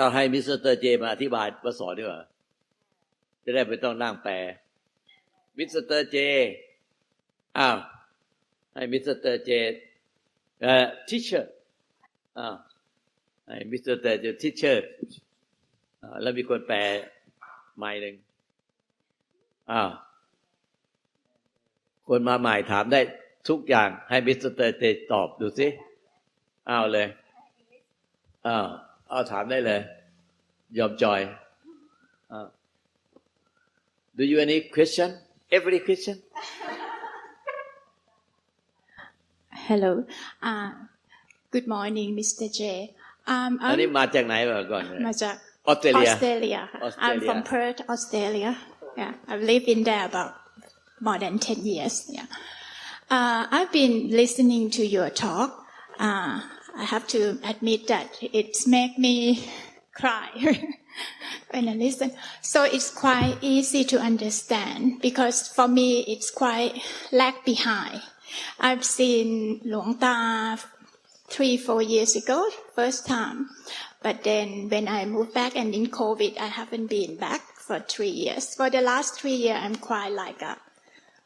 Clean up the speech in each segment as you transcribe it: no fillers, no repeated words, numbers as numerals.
เอาให้มิสเตอร์เจมาอธิบายมาสอนดีกว่าจะได้ไม่ต้องนั่งแปลมิสเตอร์เจอ้าวให้มิสเตอร์เจteacher อ้าวให้มิสเตอร์เจteacher แล้วมีคนแปลใหม่หนึ่งอ้าวคนมาใหม่ถามได้ทุกอย่างให้มิสเตอร์เจตอบดูสิอ้าวเลยเอาถามได้เลยยอมจอยDo you any question? Every question? Hello. Good morning, Mr. J. อันนี้มาจากไหนก่อนมาจาก Australia. I'm from Perth, Australia. Yeah, I've lived in there about more than 10 years. Yeah. I've been listening to your talk. I have to admit that it's made me cry when I listen. So it's quite easy to understand because for me it's quite lag behind. I've seen Luangta 3-4 years ago, first time. But then when I moved back and in COVID, I haven't been back for 3 years. For the last 3 years, I'm quite like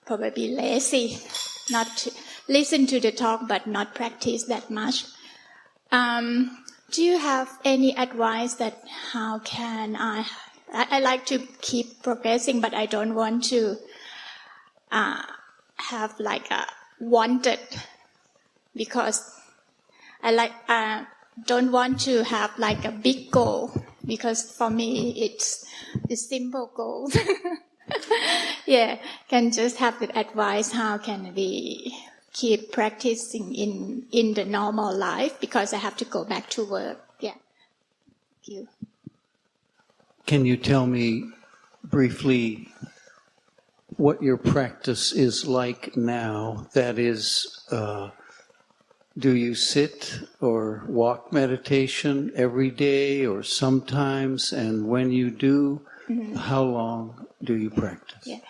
probably lazy, not to listen to the talk but not practice that much. Do you have any advice that how can I like to keep progressing, but I don't want to have like a wanted because I like don't want to have like a big goal because for me it's the simple goal. Yeah, can just have the advice how can we keep practicing in the normal life because I have to go back to work. Yeah. Thank you. Can you tell me briefly what your practice is like now? That is, do you sit or walk meditation every day or sometimes? And when you do, how long do you practice? Yeah.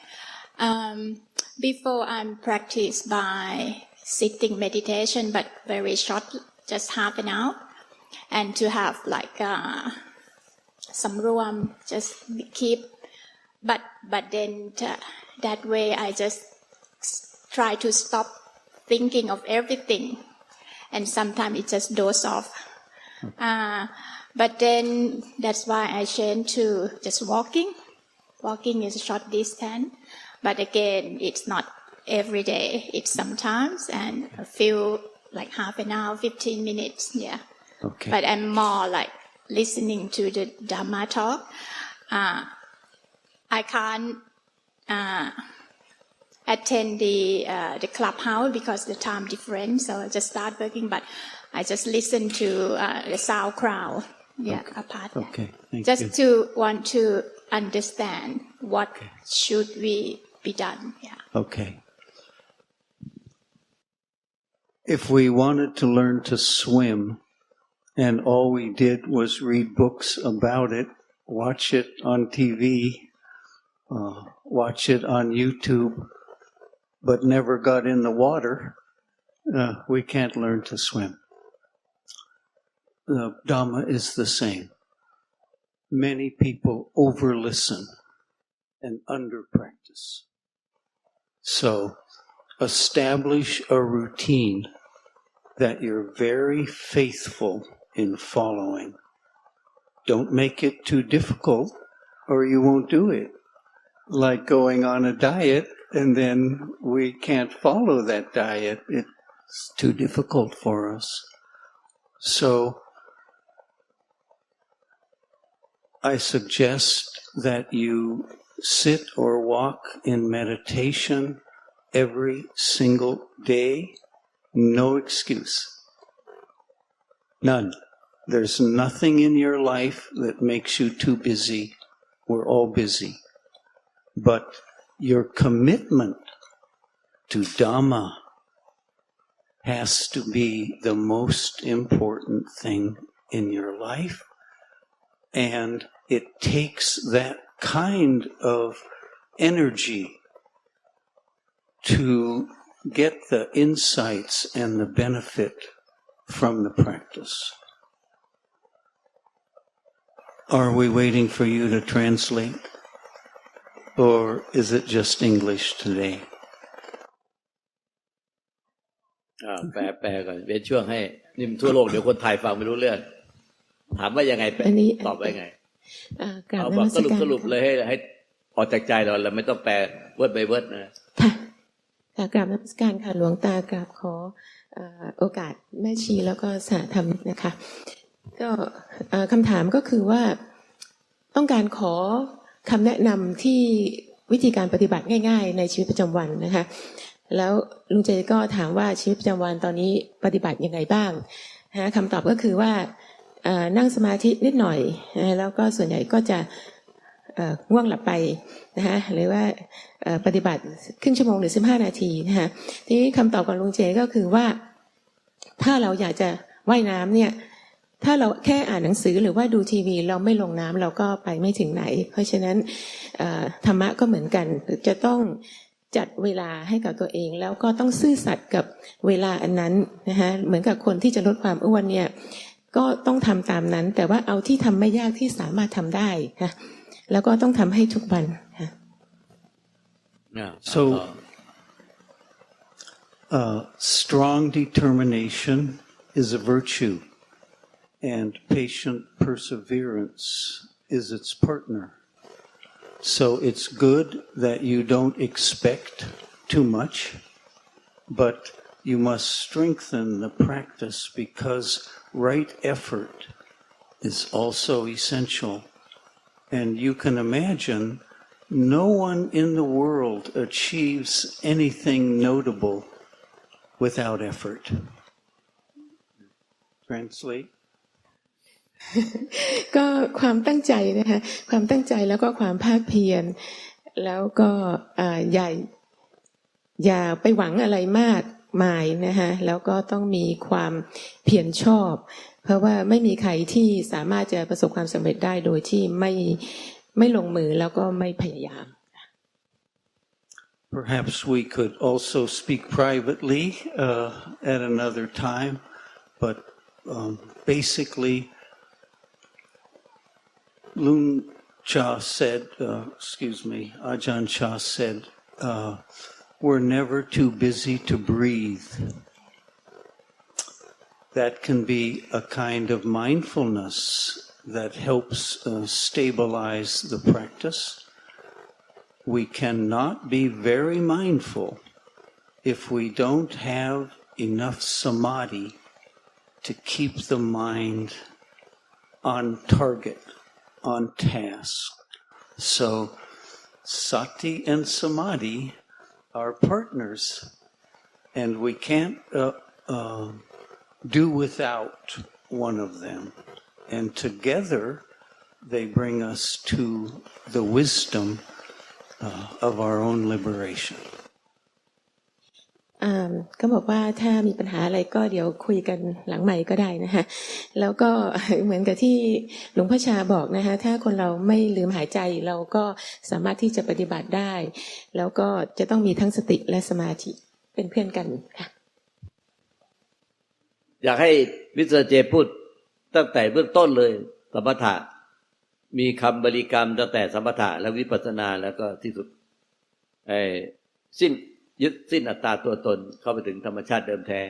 Before I'm practice by sitting meditation, but very short, just half an hour, and to have like some room, just keep. But then that way I just try to stop thinking of everything, and sometimes it just doze off. But then that's why I change to just walking. Walking is a short distance. But again, it's not every day. It's sometimes and a few, like half an hour, 15 minutes, yeah. Okay. But I'm more like listening to the Dhamma talk. I can't attend the clubhouse because the time difference, so I just start working, but I just listen to the Soundcloud, yeah, okay. apart. Okay, thank just you. to want to understand what should we be done. Yeah. Okay. If we wanted to learn to swim and all we did was read books about it, watch it on TV, watch it on YouTube, but never got in the water, we can't learn to swim. The Dhamma is the same. Many people over-listen and under-practice. So, establish a routine that you're very faithful in following. Don't make it too difficult or you won't do it. Like going on a diet and then we can't follow that diet. It's too difficult for us. So, I suggest that you sit or walk in meditation every single day. No excuse. None. There's nothing in your life that makes you too busy. We're all busy. But your commitment to Dhamma has to be the most important thing in your life. And it takes that kind of energy to get the insights and the benefit from the practice. are we waiting for you to translate, or is it just English today? แปลก่อนเป็นช่วงให้นิ่มทั่วโลกเดี๋ยวคนไทยฟังไม่รู้เรื่องถามว่ายังไงตอบว่ายังไงเอาแบบสรุปเลยให้ออกจากใจเราไม่ต้องแปลเวิร์ดไปเวิร์ดนะค่ะกราบนมัสการค่ะหลวงตากราบขอโอกาสแม่ชีแล้วก็สหธรรมนะคะก็คำถามก็คือว่าต้องการขอคำแนะนำที่วิธีการปฏิบัติง่ายๆในชีวิตประจำวันนะคะแล้วลุงเจก็ถามว่าชีวิตประจำวันตอนนี้ปฏิบัติยังไงบ้างนะคำตอบก็คือว่านั่งสมาธินิดหน่อยแล้วก็ส่วนใหญ่ก็จะง่วงหลับไปนะคะหรือว่าปฏิบัติครึ่งชั่วโมงหรือ15 นาทีนะคะทีนี้คำตอบของลุงเจก็คือว่าถ้าเราอยากจะว่ายน้ำเนี่ยถ้าเราแค่อ่านหนังสือหรือว่าดูทีวีเราไม่ลงน้ำเราก็ไปไม่ถึงไหนเพราะฉะนั้นธรรมะก็เหมือนกันจะต้องจัดเวลาให้กับตัวเองแล้วก็ต้องซื่อสัตย์กับเวลาอันนั้นนะคะเหมือนกับคนที่จะลดความอ้วนเนี่ยก็ต้องทำตามนั้นแต่ว่าเอาที่ทำไม่ยากที่สามารถทำได้ค่ะแล้วก็ต้องทำให้ทุกวันค่ะ So strong determination is a virtue and patient perseverance is its partner. So it's good that you don't expect too much, but you must strengthen the practice because right effort is also essential. And you can imagine no one in the world achieves anything notable without effort. Translate. ก็ความตั้งใจนะคะความตั้งใจแล้วก็ความภาคเพียรแล้วก็อย่าไปหวังอะไรมากมายนะคะแล้วก็ต้องมีความเพียรชอบเพราะว่าไม่มีใครที่สามารถจะประสบความสำเร็จได้โดยที่ไม่ลงมือแล้วก็ไม่พยายาม Perhaps we could also speak privately at another time, but basically Luang Cha said, Ajahn Cha said, we're never too busy to breathe. That can be a kind of mindfulness that helps stabilize the practice. We cannot be very mindful if we don't have enough samadhi to keep the mind on target, on task. So sati and samadhi are partners, and we can't do without one of them. And together they bring us to the wisdom of our own liberation. ก็บอกว่าถ้ามีปัญหาอะไรก็เดี๋ยวคุยกันหลังใหม่ก็ได้นะคะแล้วก็เหมือนกับที่หลวงพ่อชาบอกนะคะถ้าคนเราไม่ลืมหายใจเราก็สามารถที่จะปฏิบัติได้แล้วก็จะต้องมีทั้งสติและสมาธิเป็นเพื่อนกันค่ะอยากให้มิสเตอร์เจพูดตั้งแต่เบื้องต้นเลยสมถะมีคำบริกรรมตั้งแต่สมถะแล้ววิปัสสนาแล้วก็ที่สุดยึดสิ้นอัตตาตัวตนเข้าไปถึงธรรมชาติเดิมแท้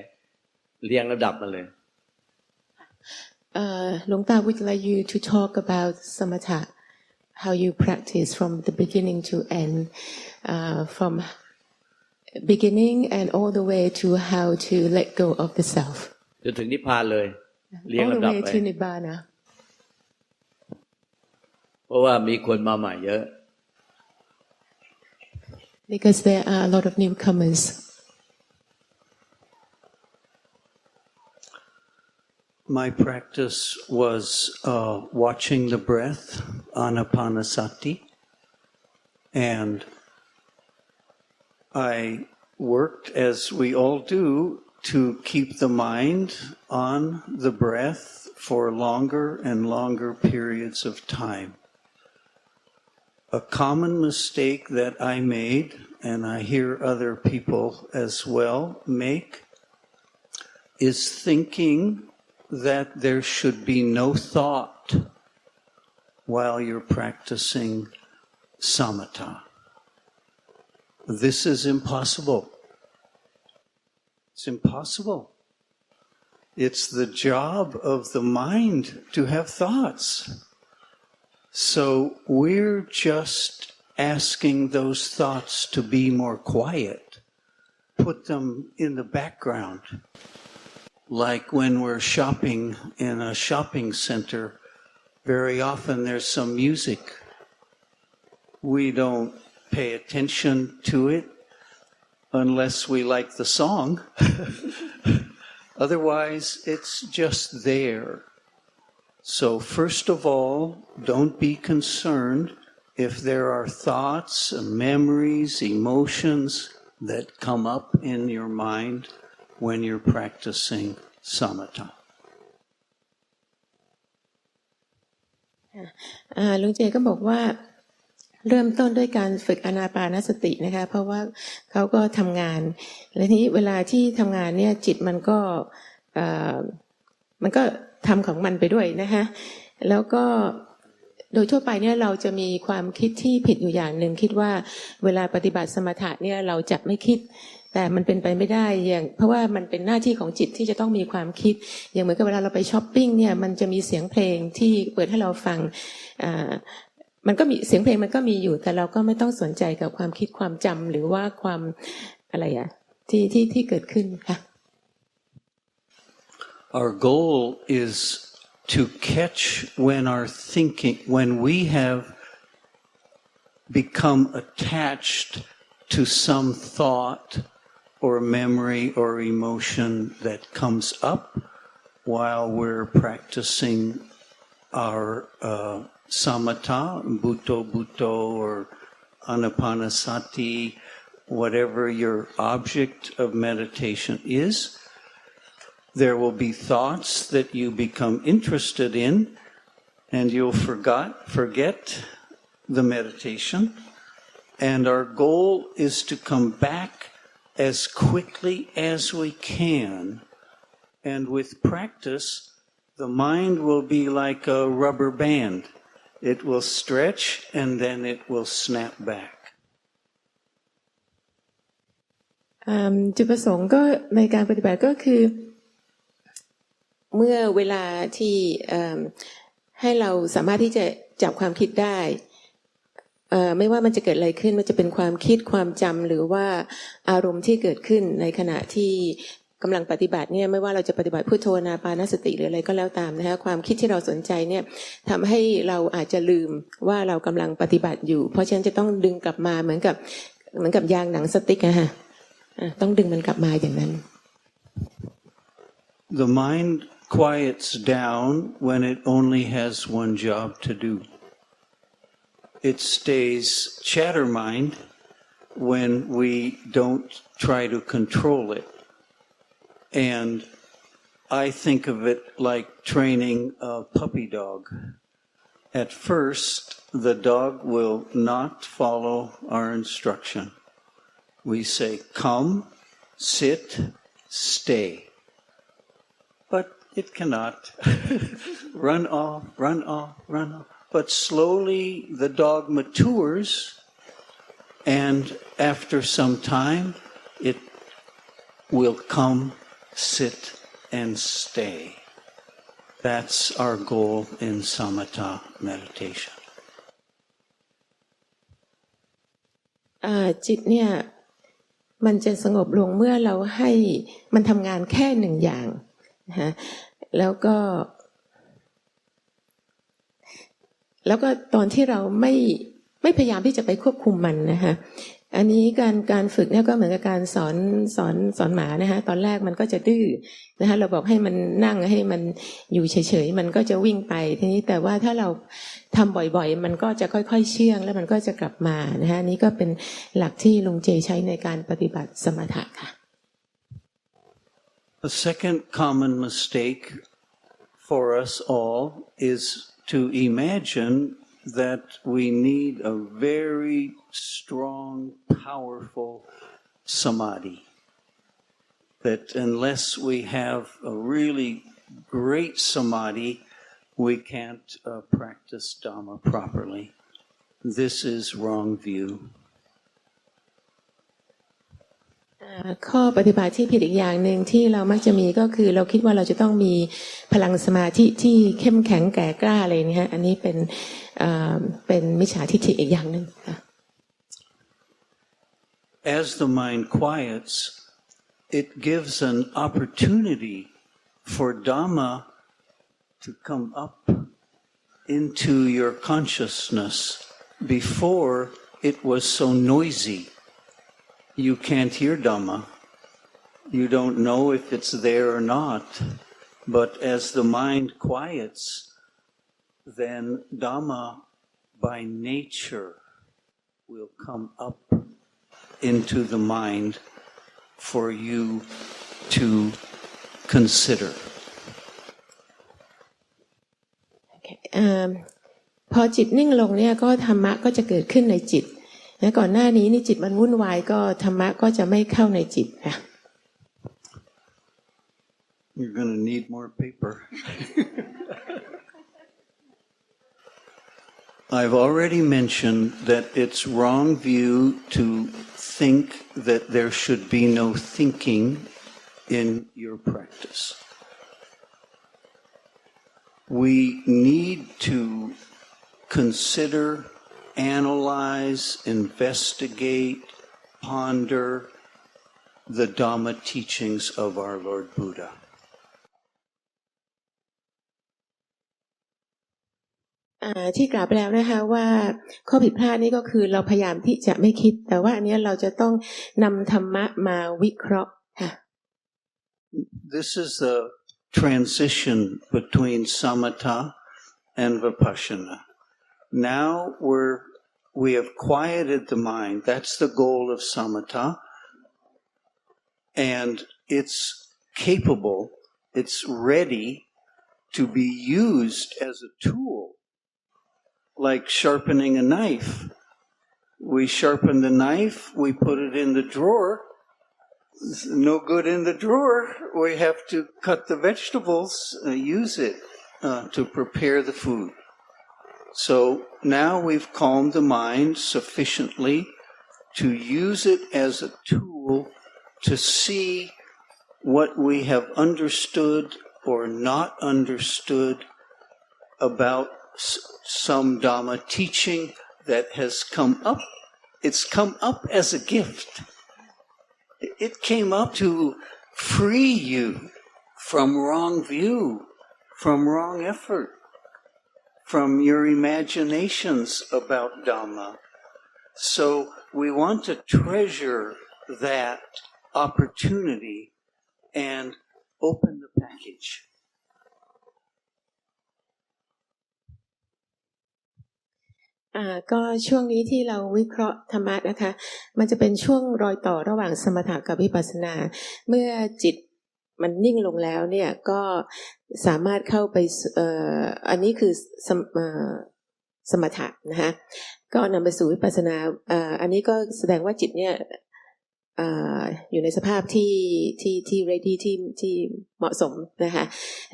เรียงระดับมาเลยหลวงตา would like you to talk about samatha how you practice from the beginning to end from beginning and all the way to how to let go of the self จนถึงนิพพานเลยเรียงลำดับไป all the way to nibbana เพราะว่ามีคนมาใหม่เยอะ because there are a lot of newcomers. My practice was watching the breath, anapanasati, and I worked, as we all do, to keep the mind on the breath for longer and longer periods of time. A common mistake that I made, and I hear other people as well make, is thinking that there should be no thought while you're practicing samatha. This is impossible. It's impossible. It's the job of the mind to have thoughts. So we're just asking those thoughts to be more quiet, put them in the background. Like when we're shopping in a shopping center, very often there's some music. We don't pay attention to it unless we like the song. Otherwise, it's just there. So first of all, don't be concerned if there are thoughts, memories, emotions that come up in your mind when you're practicing samatha. ลุงเจก็บอกว่าเริ่มต้นด้วยการฝึกอานาปานสตินะคะเพราะว่าเขาก็ทำงานและทีนี้เวลาที่ทำงานเนี่ยจิตมันก็ทำของมันไปด้วยนะคะแล้วก็โดยทั่วไปเนี่ยเราจะมีความคิดที่ผิดอยู่อย่างหนึ่งคิดว่าเวลาปฏิบัติสมถะเนี่ยเราจะไม่คิดแต่มันเป็นไปไม่ได้อย่างเพราะว่ามันเป็นหน้าที่ของจิตที่จะต้องมีความคิดอย่างเหมือนกับเวลาเราไปช้อปปิ้งเนี่ยมันจะมีเสียงเพลงที่เปิดให้เราฟังมันก็มีเสียงเพลงมันก็มีอยู่แต่เราก็ไม่ต้องสนใจกับความคิดความจำหรือว่าความอะไรที่เกิดขึ้นค่ะ Our goal is to catch when we have become attached to some thought or memory or emotion that comes up while we're practicing our samatha, bhutto or anapanasati, whatever your object of meditation is. There will be thoughts that you become interested in and you'll forget the meditation. And our goal is to come back as quickly as we can. And with practice, the mind will be like a rubber band. It will stretch and then it will snap back. จุดประสงค์ก็ในการปฏิบัติก็คือเมื่อเวลาที่ให้เราสามารถที่จะจับความคิดได้ไม่ว่ามันจะเกิดอะไรขึ้นมันจะเป็นความคิดความจำหรือว่าอารมณ์ที่เกิดขึ้นในขณะที่กำลังปฏิบัติเนี่ยไม่ว่าเราจะปฏิบัติพุทโธอานาปานสติหรืออะไรก็แล้วตามนะคะความคิดที่เราสนใจเนี่ยทำให้เราอาจจะลืมว่าเรากำลังปฏิบัติอยู่เพราะฉะนั้นจะต้องดึงกลับมาเหมือนกับยางหนังสติ๊กอะค่ะต้องดึงมันกลับมาอย่างนั้น The mind quiets down when it only has one job to do. It stays chatter mind when we don't try to control it. And I think of it like training a puppy dog. At first, the dog will not follow our instruction. We say, come, sit, stay. But it cannot. Run off. But slowly the dog matures, and after some time, it will come, sit, and stay. That's our goal in samatha meditation. จิตเนี่ยมันจะสงบลงเมื่อเราให้มันทำงานแค่หนึ่งอย่างนะแล้วก็ตอนที่เราไม่พยายามที่จะไปควบคุมมันนะคะอันนี้การฝึกเนี่ยก็เหมือนกับการสอนหมานะคะตอนแรกมันก็จะดื้อนะคะเราบอกให้มันนั่งให้มันอยู่เฉยๆมันก็จะวิ่งไปทีนี้แต่ว่าถ้าเราทำบ่อยๆมันก็จะค่อยๆเชื่องแล้วมันก็จะกลับมานะคะนี่ก็เป็นหลักที่ลุงเจใช้ในการปฏิบัติสมถะค่ะ A second common mistake for us all is to imagine that we need a very strong, powerful samadhi. That unless we have a really great samadhi, we can't practice Dhamma properly. This is wrong view. ข้อปฏิบัติที่ผิดอีกอย่างหนึ่งที่เรามักจะมีก็คือเราคิดว่าเราจะต้องมีพลังสมาธิที่เข้มแข็งแก่กล้าอะไรนี่ฮะอันนี้เป็นมิจฉาทิฏฐิอีกอย่างหนึ่งค่ะ As the mind quiets, it gives an opportunity for Dhamma to come up into your consciousness. Before it was so noisy. You can't hear Dhamma. You don't know if it's there or not. But as the mind quiets, then Dhamma by nature will come up into the mind for you to consider. พอจิตนิ่งลงเนี่ยก็ธรรมะก็จะเกิดขึ้นในจิตและก่อนหน้านี้นี่จิตมันวุ่นวายก็ธรรมะก็จะไม่เข้าในจิตค่ะ You're going to need more paper. I've already mentioned that it's wrong view to think that there should be no thinking in your practice. We need to consider, analyze, investigate, ponder the Dhamma teachings of our Lord Buddha. ที่กล่าวไปแล้วนะคะว่าข้อผิดพลาดนี่ก็คือเราพยายามที่จะไม่คิดแต่ว่าอันนี้เราจะต้องนำธรรมะมาวิเคราะห์ค่ะ This is the transition between samatha and vipassana. Now we have quieted the mind. That's the goal of samatha. And it's capable, it's ready to be used as a tool, like sharpening a knife. We sharpen the knife, we put it in the drawer. It's no good in the drawer. We have to cut the vegetables, use it to prepare the food. So now we've calmed the mind sufficiently to use it as a tool to see what we have understood or not understood about some Dhamma teaching that has come up. It's come up as a gift. It came up to free you from wrong view, from wrong effort, from your imaginations about Dhamma. So we want to treasure that opportunity and open the package. ก็ช่วงนี้ที่เราวิเคราะห์ธรรมะนะคะมันจะเป็นช่วงรอยต่อระหว่างสมถะกับวิปัสสนาเมื่อจิตมันนิ่งลงแล้วเนี่ยก็สามารถเข้าไปอันนี้คือสมถะนะคะก็นำไปสู่วิปัสสนาอันนี้ก็แสดงว่าจิตเนี่ยอยู่ในสภาพที่ ready ที่เหมาะสมนะคะ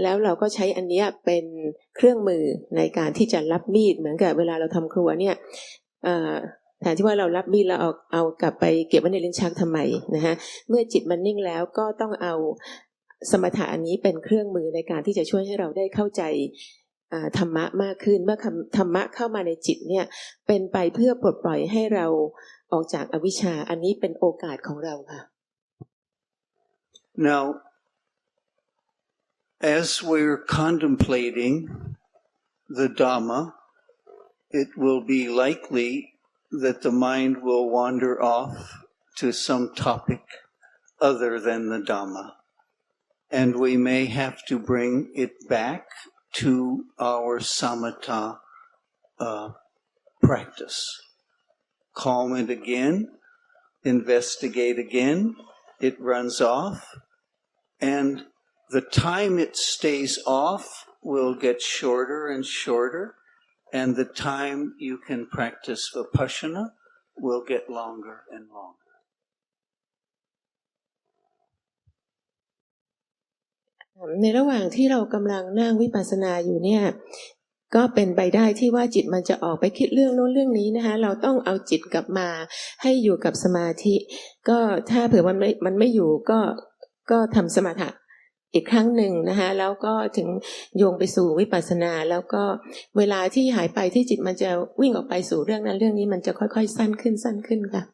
แล้วเราก็ใช้อันนี้เป็นเครื่องมือในการที่จะรับมีดเหมือนกับเวลาเราทำครัวเนี่ยแทนที่ว่าเรารับมีดแล้วเอากลับไปเก็บไว้ในลิ้นชักทำไมนะคะเมื่อจิตมันนิ่งแล้วก็ต้องเอาสมถะอันนี้เป็นเครื่องมือในการที่จะช่วยให้เราได้เข้าใจธรรมะมากขึ้นเมื่อธรรมะเข้ามาในจิตเนี่ยเป็นไปเพื่อปลดปล่อยให้เราออกจากอวิชชาอันนี้เป็นโอกาสของเราค่ะ Now, as we're contemplating the Dhamma, it will be likely that the mind will wander off to some topic other than the Dhamma. And we may have to bring it back to our samatha practice. Calm it again, investigate again, it runs off, and the time it stays off will get shorter and shorter, and the time you can practice vipassana will get longer and longer. ในระหว่างที่เรากำลังนั่งวิปัสสนาอยู่เนี่ยก็เป็นไปได้ที่ว่าจิตมันจะออกไปคิดเรื่องโน้นเรื่องนี้นะคะเราต้องเอาจิตกลับมาให้อยู่กับสมาธิก็ถ้าเผื่อมันไม่อยู่ก็ทำสมถะอีกครั้งหนึ่งนะคะแล้วก็ถึงโยงไปสู่วิปัสสนาแล้วก็เวลาที่หายไปที่จิตมันจะวิ่งออกไปสู่เรื่องนั้นเรื่องนี้มันจะค่อยๆสั้นขึ้นค่ะ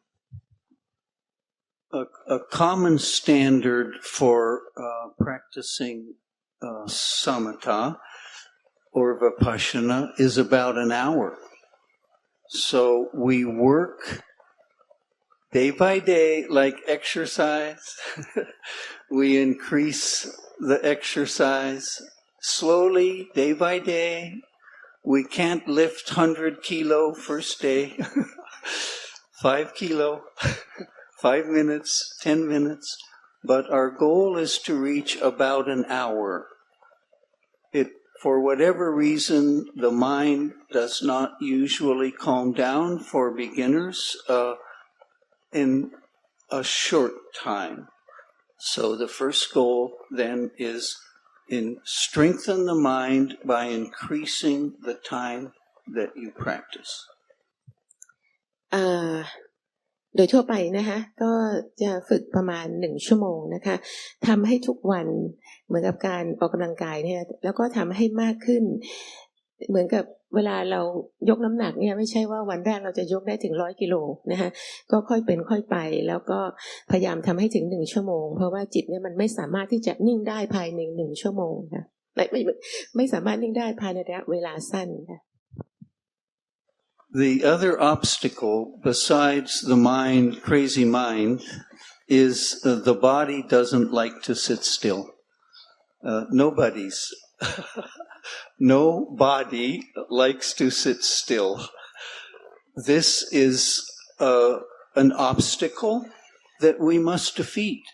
A common standard for practicing samatha or vipassana is about an hour. So we work day by day like exercise. We increase the exercise slowly, day by day. We can't lift 100 kilo first day. 5 kilo. 5 minutes, 10 minutes, but our goal is to reach about an hour. For whatever reason, the mind does not usually calm down for beginners in a short time. So the first goal then is strengthen the mind by increasing the time that you practice. โดยทั่วไปนะคะก็จะฝึกประมาณ1ชั่วโมงนะคะทำให้ทุกวันเหมือนกับการออกกำลังกายเนี่ยแล้วก็ทำให้มากขึ้นเหมือนกับเวลาเรายกน้ำหนักเนี่ยไม่ใช่ว่าวันแรกเราจะยกได้ถึง100กิโลนะคะก็ค่อยเป็นค่อยไปแล้วก็พยายามทำให้ถึง1ชั่วโมงเพราะว่าจิตเนี่ยมันไม่สามารถที่จะนิ่งได้ภายใน1ชั่วโมงค่ะไม่สามารถนิ่งได้ภายในระยะเวลาสั้นค่ะThe other obstacle besides the mind, crazy mind, is the body doesn't like to sit still. No body likes to sit still. This is an obstacle that we must defeat.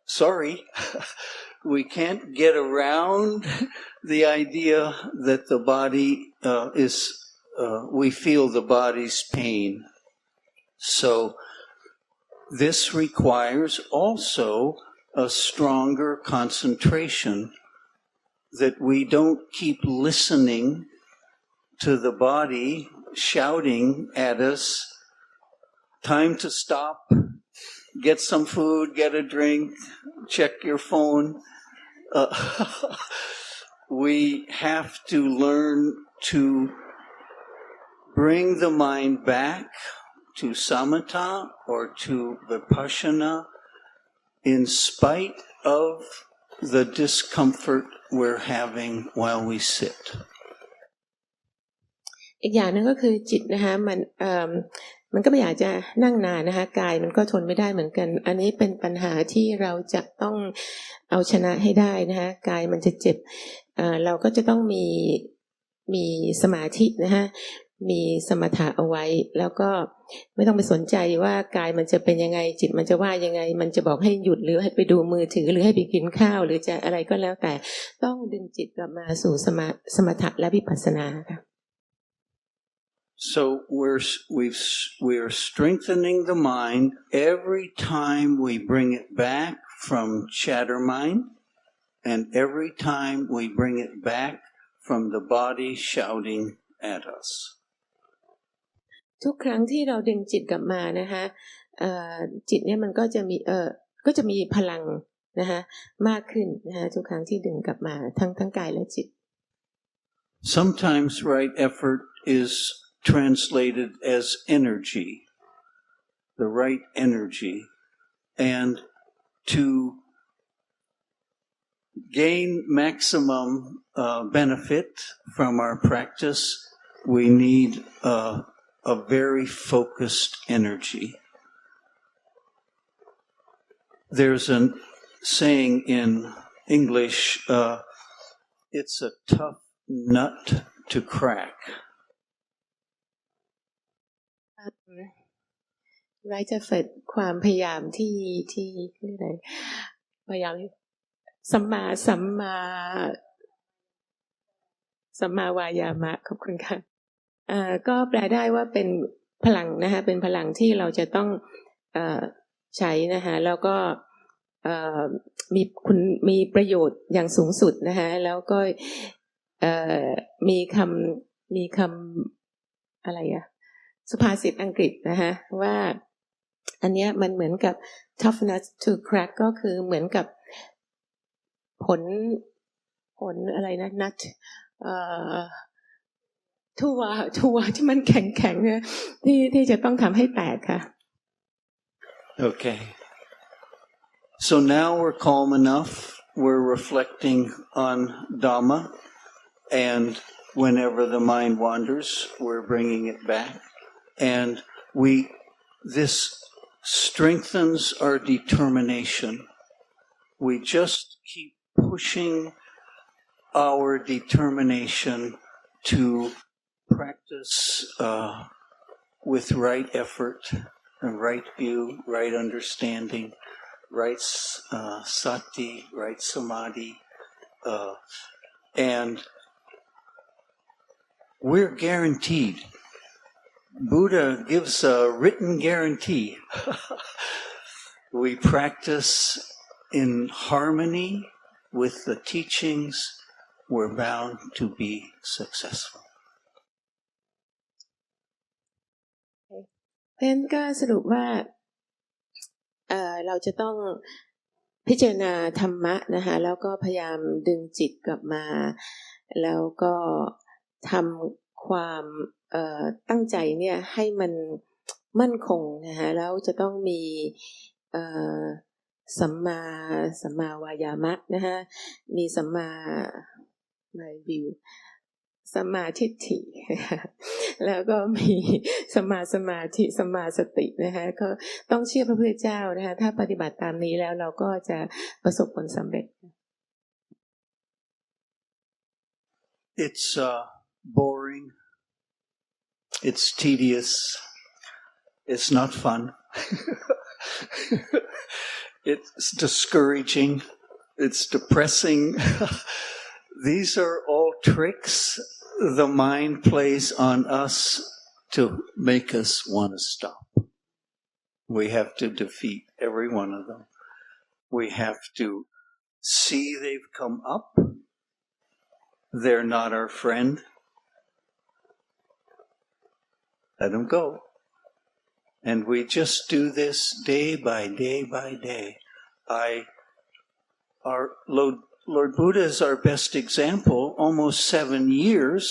Sorry, we can't get around the idea that the body we feel the body's pain. So this requires also a stronger concentration, that we don't keep listening to the body shouting at us, time to stop, get some food, get a drink, check your phone. We have to learn to bring the mind back to samatha or to vipassana in spite of the discomfort we're having while we sit. อีกอย่างนึงก็คือจิตนะคะมันก็ไม่อยากจะนั่งนานนะคะกายมันก็ทนไม่ได้เหมือนกันอันนี้เป็นปัญหาที่เราจะต้องเอาชนะให้ได้นะคะกายมันจะเจ็บเราก็จะต้องมีสมาธินะคะมีสมถะเอาไว้แล้วก็ไม่ต้องไปสนใจว่ากายมันจะเป็นยังไงจิตมันจะว่ายังไงมันจะบอกให้หยุดหรือให้ไปดูมือถือหรือให้ไปกินข้าวหรือจะอะไรก็แล้วแต่ต้องดึงจิตกลับมาสู่สมถะและวิปัสสนาค่ะ So we're strengthening the mind every time we bring it back from chatter mind, and every time we bring it back from the body shouting at us. ทุกครั้งที่เราดึงจิตกลับมานะคะจิตเนี่ยมันก็จะมีพลังนะคะมากขึ้นนะคะทุกครั้งที่ดึงกลับมาทั้งกายและจิต Sometimes right effort is translated as energy, the right energy, and to gain maximum benefit from our practice, we need a very focused energy. There's a saying in English, it's a tough nut to crack. Right effort ความพยายามที่เรียกอะไรพยายามสัมมาวายามะขอบคุณค่ะก็แปลได้ว่าเป็นพลังนะคะเป็นพลังที่เราจะต้องใช้นะคะแล้วก็ มีประโยชน์อย่างสูงสุดนะคะแล้วก็มีคำอะไรสุภาษิตอังกฤษนะคะว่าอันเนี้ยมันเหมือนกับ toughness to crack ก็คือเหมือนกับผลอะไรนะนัททั่วที่มันแข็งๆที่จะต้องทำให้แตกค่ะ Okay. So now we're calm enough. We're reflecting on Dhamma, and whenever the mind wanders, we're bringing it back. And this strengthens our determination. We just keep pushing our determination to practice with right effort and right view, right understanding, right sati, right samadhi, and we're guaranteed. Buddha gives a written guarantee. We practice in harmony with the teachings, we're bound to be successful. เพราะฉะนั้นก็สรุปว่าเราจะต้องพิจารณาธรรมะนะคะแล้วก็พยายามดึงจิตกลับมาแล้วก็ทำความตั้งใจเนี่ยให้มันมั่นคงนะคะแล้วจะต้องมีสัมมาวายามะนะคะมีสัมมาทิฏฐิแล้วก็มีสัมมาสมาธิสัมมาสตินะคะก็ต้องเชื่อพระพุทธเจ้านะคะถ้าปฏิบัติตามนี้แล้วเราก็จะประสบผลสำเร็จ It's boring. It's tedious. It's not fun. It's discouraging. It's depressing. These are all tricks the mind plays on us to make us want to stop. We have to defeat every one of them. We have to see they've come up. They're not our friend. Let them go. And we just do this day by day by day. Our Lord Buddha is our best example. Almost 7 years,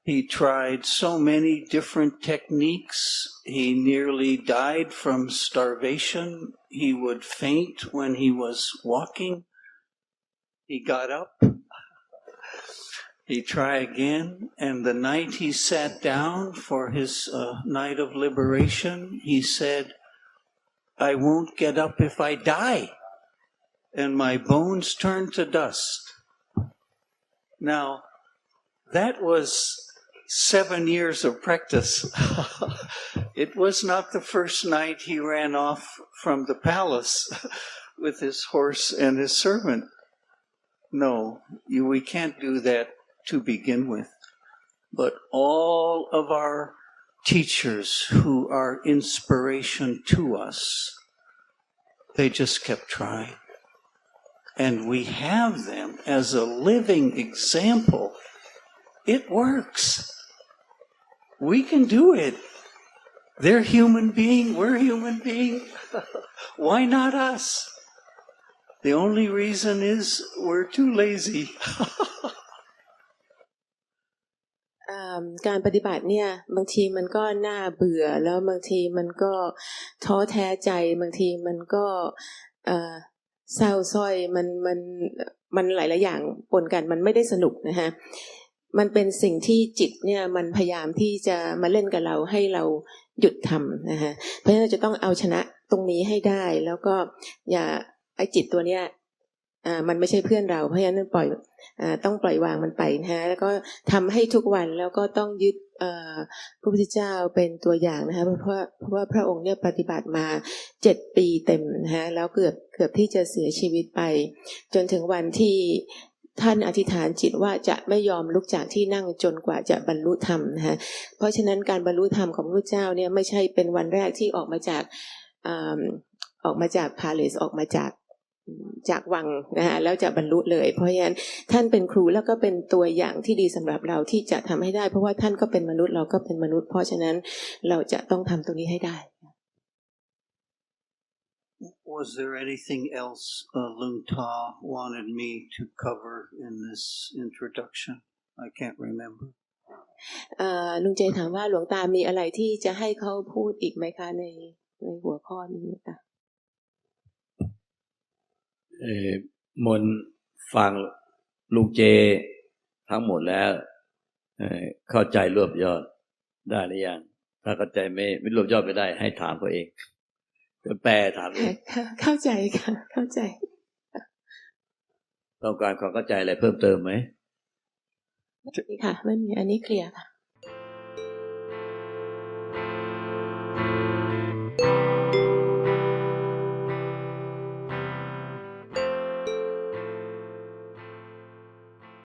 he tried so many different techniques. He nearly died from starvation. He would faint when he was walking. He got up. He tried again, and the night he sat down for his night of liberation, he said, "I won't get up if I die, and my bones turn to dust." Now, that was 7 years of practice. It was not the first night he ran off from the palace with his horse and his servant. No, we can't do that to begin with. But all of our teachers who are inspiration to us, they just kept trying. And we have them as a living example. It works. We can do it. They're human being, we're human being. Why not us? The only reason is we're too lazy. การปฏิบัติเนี่ยบางทีมันก็น่าเบื่อแล้วบางทีมันก็ท้อแท้ใจบางทีมันก็เศร้าส้อยมันหลายๆอย่างปนกันมันไม่ได้สนุกนะฮะมันเป็นสิ่งที่จิตเนี่ยมันพยายามที่จะมาเล่นกับเราให้เราหยุดทำนะฮะเพราะฉะนั้นเราจะต้องเอาชนะตรงนี้ให้ได้แล้วก็อย่าไอ้จิตตัวเนี้ยมันไม่ใช่เพื่อนเราเพราะฉะนั้นต้องปล่อยวางมันไปนะฮะแล้วก็ทำให้ทุกวันแล้วก็ต้องยึดพระพุทธเจ้าเป็นตัวอย่างนะคะเพราะว่าพระองค์เนี่ยปฏิบัติมา7 ปีเต็มนะฮะแล้วเกือบที่จะเสียชีวิตไปจนถึงวันที่ท่านอธิษฐานจิตว่าจะไม่ยอมลุกจากที่นั่งจนกว่าจะบรรลุธรรมนะฮะเพราะฉะนั้นการบรรลุธรรมของพระพุทธเจ้าเนี่ยไม่ใช่เป็นวันแรกที่ออกมาจาก ออกมาจากพาเลสออกมาจากวังนะคะแล้วจะบรรลุเลยเพราะฉะนั้นท่านเป็นครูแล้วก็เป็นตัวอย่างที่ดีสำหรับเราที่จะทำให้ได้เพราะว่าท่านก็เป็นมนุษย์เราก็เป็นมนุษย์เพราะฉะนั้นเราจะต้องทำตรงนี้ให้ได้ Was there anything else Luangta wanted me to cover in this introduction? I can't remember. ลุงเจถามว่าหลวงตามีอะไรที่จะให้เขาพูดอีกไหมคะในหัวข้อนี้ค่ะมนฟังลุงเจทั้งหมดแล้วเข้าใจรวบยอดได้หรือยังถ้าเข้าใจไม่รวบยอดไม่ได้ให้ถามเขาเองแปลถามเองเข้าใจค่ะเข้าใจต้องการความเข้าใจอะไรเพิ่มเติมไหมไม่มีค่ะไม่มีอันนี้เคลียร์ค่ะ